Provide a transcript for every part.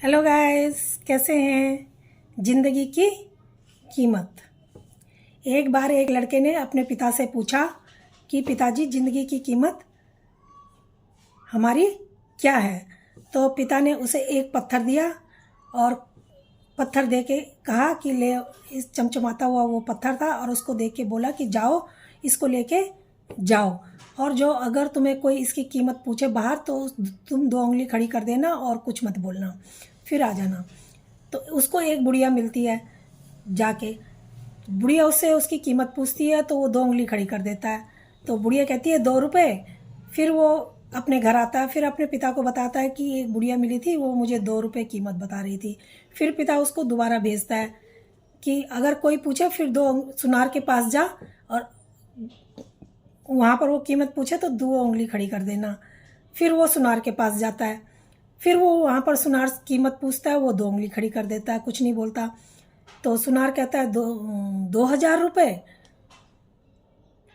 Hello guys, कैसे हैं। ज़िंदगी की कीमत। एक बार एक लड़के ने अपने पिता से पूछा कि पिताजी, ज़िंदगी की कीमत हमारी क्या है। तो पिता ने उसे एक पत्थर दिया और पत्थर दे के कहा कि ले, इस चमचमाता हुआ वो पत्थर था, और उसको दे के बोला कि जाओ, इसको लेके जाओ, और जो अगर तुम्हें कोई इसकी कीमत पूछे बाहर तो तुम 2 उंगली खड़ी कर देना और कुछ मत बोलना, फिर आ जाना। तो उसको एक बुढ़िया मिलती है, जाके बुढ़िया उससे उसकी कीमत पूछती है तो वो 2 उंगली खड़ी कर देता है। तो बुढ़िया कहती है 2 रुपये। फिर वो अपने घर आता है, फिर अपने पिता को बताता है कि एक बुढ़िया मिली थी, वो मुझे 2 रुपये कीमत बता रही थी। फिर पिता उसको दोबारा भेजता है कि अगर कोई पूछे फिर 2 सुनार के पास जा, और वहाँ पर वो कीमत पूछे तो 2 उंगली खड़ी कर देना। फिर वो सुनार के पास जाता है, फिर वो वहाँ पर सुनार कीमत पूछता है, वो 2 उंगली खड़ी कर देता है, कुछ नहीं बोलता। तो सुनार कहता है 2,000 रुपये।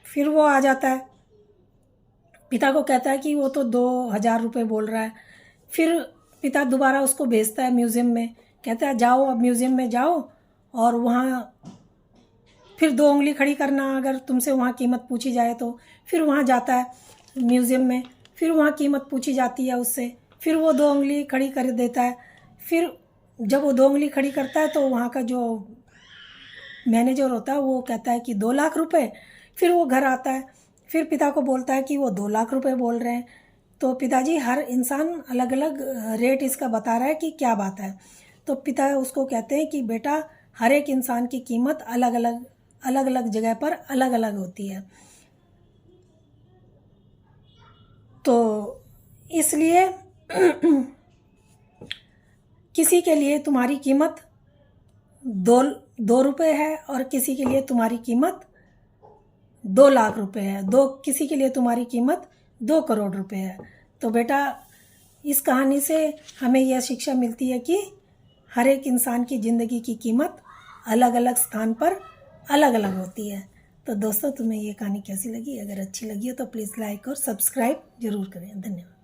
फिर वो आ जाता है, पिता को कहता है कि वो तो 2,000 रुपये बोल रहा है। फिर पिता दोबारा उसको भेजता है म्यूज़ियम में, कहता है जाओ, अब म्यूज़ियम में जाओ और वहाँ फिर 2 उंगली खड़ी करना अगर तुमसे वहाँ कीमत पूछी जाए तो। फिर वहाँ जाता है म्यूज़ियम में, फिर वहाँ कीमत पूछी जाती है उससे, फिर वो 2 उंगली खड़ी कर देता है। फिर जब वो 2 उंगली खड़ी करता है तो वहाँ का जो मैनेजर होता है वो कहता है कि 2,00,000 रुपये। फिर वो घर आता है, फिर पिता को बोलता है कि वो 2,00,000 रुपये बोल रहे हैं। तो पिताजी, हर इंसान अलग अलग रेट इसका बता रहा है कि क्या बात है। तो पिता उसको कहते हैं कि बेटा, हर एक इंसान की कीमत अलग अलग जगह पर अलग अलग होती है। तो इसलिए किसी के लिए तुम्हारी कीमत 2 रुपये है और किसी के लिए तुम्हारी कीमत 2,00,000 रुपये है, किसी के लिए तुम्हारी कीमत 2 करोड़ रुपये है। तो बेटा, इस कहानी से हमें यह शिक्षा मिलती है कि हर एक इंसान की ज़िंदगी की कीमत अलग अलग स्थान पर अलग अलग होती है। तो दोस्तों, तुम्हें ये कहानी कैसी लगी? अगर अच्छी लगी हो तो प्लीज़ लाइक और सब्सक्राइब ज़रूर करें। धन्यवाद।